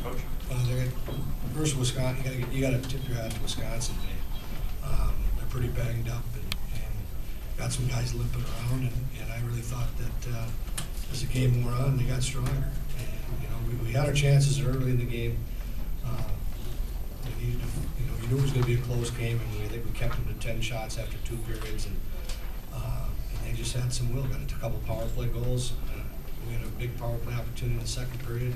Coach? First, Wisconsin, you got to tip your hat to Wisconsin today. They're pretty banged up and got some guys limping around, and I really thought that as the game wore on, they got stronger. And we had our chances early in the game. We knew it was going to be a close game, and I think we kept them to 10 shots after 2 periods, and they just had some will. Got a couple power play goals. We had a big power play opportunity in the second period,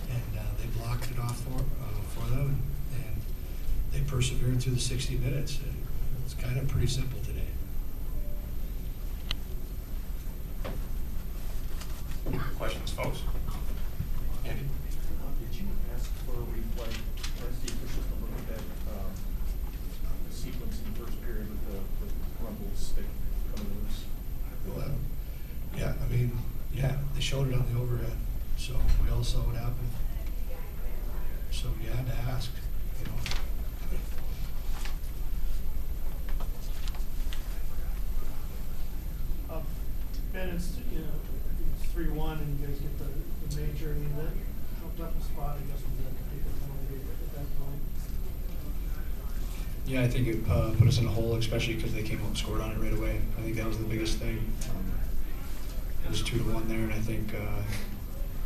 and they blocked it off for them, and they persevered through the 60 minutes. And it's kind of pretty simple today. Questions, folks? Andy? Did you ask for a replay? Ask the officials to look at that sequence in the first period with the rumble stick coming loose? Well, yeah, they showed it on the overhead, so we all saw what happened. So you had to ask, Ben, it's 3-1, and you guys get the major. I mean, that helped up the spot. I guess we had to take a penalty at that point. Yeah, I think it put us in a hole, especially because they came out and scored on it right away. I think that was the biggest thing. It was 2-1 there, and I think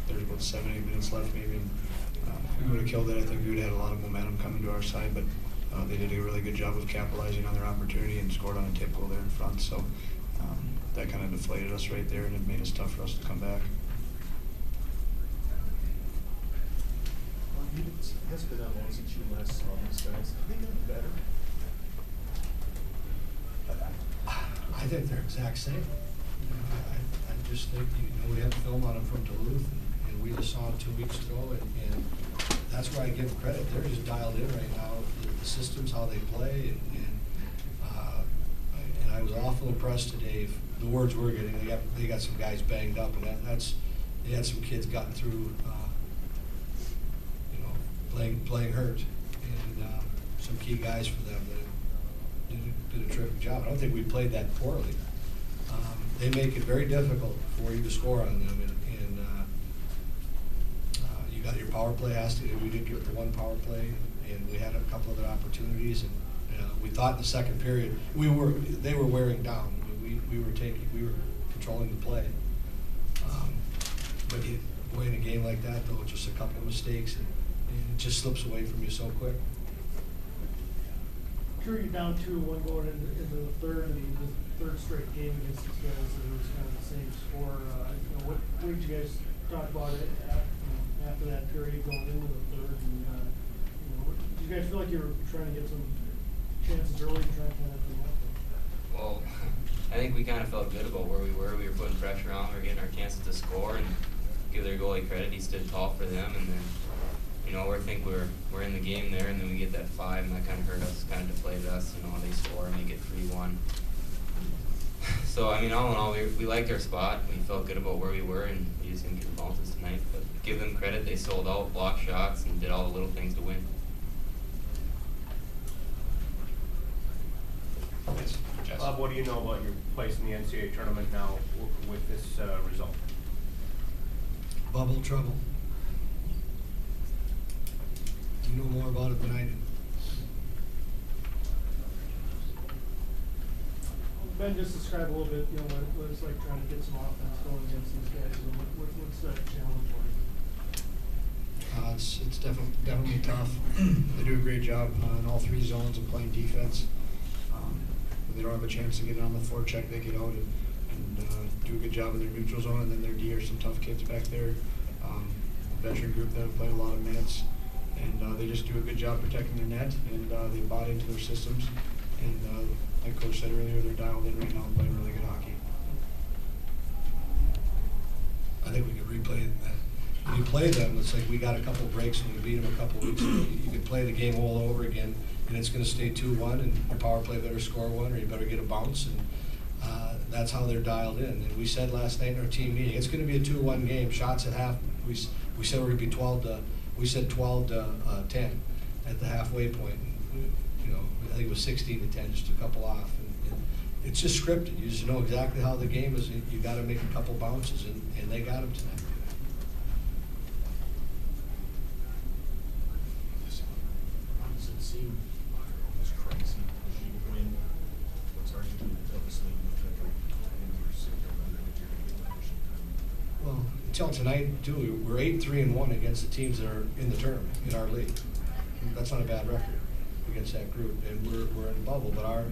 there's about 7-8 minutes left maybe. And, if we would have killed it, I think we would have had a lot of momentum coming to our side, but they did a really good job of capitalizing on their opportunity and scored on a tip goal there in front. So that kind of deflated us right there, and it made it tough for us to come back. It has been that long since you last saw these guys. Have they gotten better? I think they're exact same. I just think, we have film on them from Duluth, and we just saw it 2 weeks ago, and that's where I give them credit. They're just dialed in right now, the systems, how they play, and I was awful impressed today. The words we're getting, they got some guys banged up, and they had some kids gotten through, playing hurt, and some key guys for them that did a terrific job. I don't think we played that poorly. They make it very difficult for you to score on them, and you got your power play. We did get the one power play, and we had a couple other opportunities, and we thought in the second period they were wearing down. We were controlling the play, but in a game like that, though, just a couple of mistakes, and it just slips away from you so quick. Drew, you're down 2-1 going into the third, and the third straight game against these guys, and it was kind of the same score. What did you guys talk about it after that period going into the third? And did you guys feel like you were trying to get some chances early to try and kind of come up? Well, I think we kind of felt good about where we were. We were putting pressure on. We were getting our chances to score, and give their goalie credit. He stood tall for them, and then we think we're in the game there, and then we get that 5, and that kind of hurt us, kind of deflated us. They score and they get 3-1. So all in all, we liked our spot. We felt good about where we were, and we just didn't get the bounces tonight. But give them credit; they sold out, blocked shots, and did all the little things to win. Yes. Jess. Bob, what do you know about your place in the NCAA tournament now with this result? Bubble trouble. You know more about it than I do. Ben, just describe a little bit, what it's like trying to get some offense going against these guys. What's that challenge like? It's definitely tough. They do a great job in all 3 zones of playing defense. When they don't have a chance to get it on the forecheck, they get out and do a good job in their neutral zone, and then their D are some tough kids back there. A veteran group that have played a lot of minutes, and they just do a good job protecting their net, and they bought into their systems. And like Coach said earlier, they're dialed in right now and playing really good hockey. I think we could replay that. When you play them, it's like we got a couple breaks and we beat them a couple weeks ago. You could play the game all over again, and it's going to stay 2-1, and your power play better score 1, or you better get a bounce, and that's how they're dialed in. And we said last night in our team meeting, it's going to be a 2-1 game. Shots at half. We said we're going to be 12 to 10 at the halfway point. I think it was 16-10, just a couple off. And it's just scripted. You just know exactly how the game is. You got to make a couple bounces, and they got them tonight. saw tonight too, we're 8-3-1 against the teams that are in the tournament, in our league. That's not a bad record against that group, and we're in a bubble, but our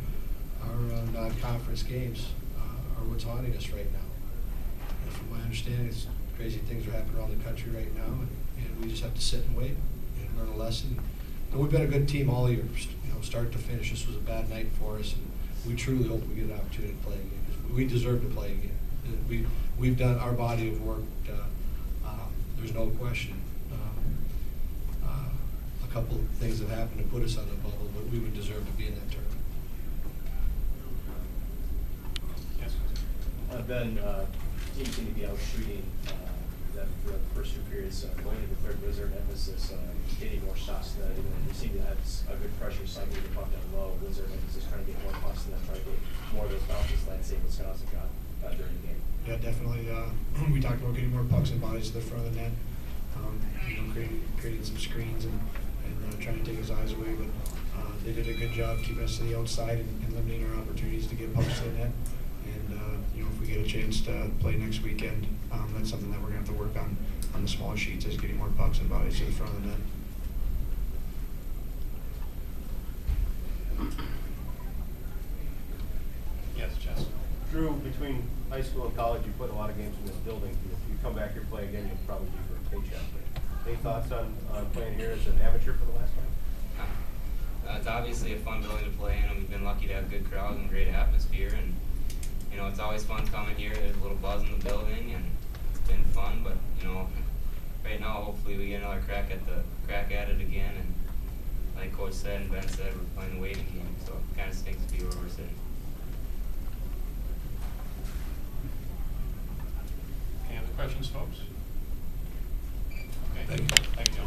non-conference games are what's haunting us right now. And from my understanding, it's crazy things are happening around the country right now, and we just have to sit and wait and learn a lesson. And we've been a good team all year, start to finish. This was a bad night for us, and we truly hope we get an opportunity to play again, because we deserve to play again. And we've done our body of work. There's no question. A couple of things have happened to put us on the bubble, but we would deserve to be in that tournament. Yes. Ben, team seemed to be out shooting that for the first 2 periods. Going into the third, was there an emphasis getting more shots than that? Even though you seem to have a good pressure cycle, the puck down low. Was there an emphasis trying to get more pucks and then try to get more of those bounces like say Wisconsin got during the game? Yeah, definitely. We talked about getting more pucks and bodies to the front of the net. Creating some screens and trying to take his eyes away, but they did a good job keeping us to the outside and limiting our opportunities to get pucks to the net. And if we get a chance to play next weekend, that's something that we're going to have to work on the smaller sheets, is getting more pucks and bodies to the front of the net. Yes, Jess. Drew, between high school and college, you put a lot of games in this building. If you come back here, play again, you'll probably be for a paycheck. Any thoughts on playing here as an amateur for the last time? It's obviously a fun building to play in, and we've been lucky to have good crowds and great atmosphere. And it's always fun coming here. There's a little buzz in the building, and it's been fun. But right now, hopefully, we get another crack at it again. And like Coach said and Ben said, we're playing the waiting game, so it kind of stinks to be where we're sitting. Any other questions, folks? Okay. Thank you. Thank you,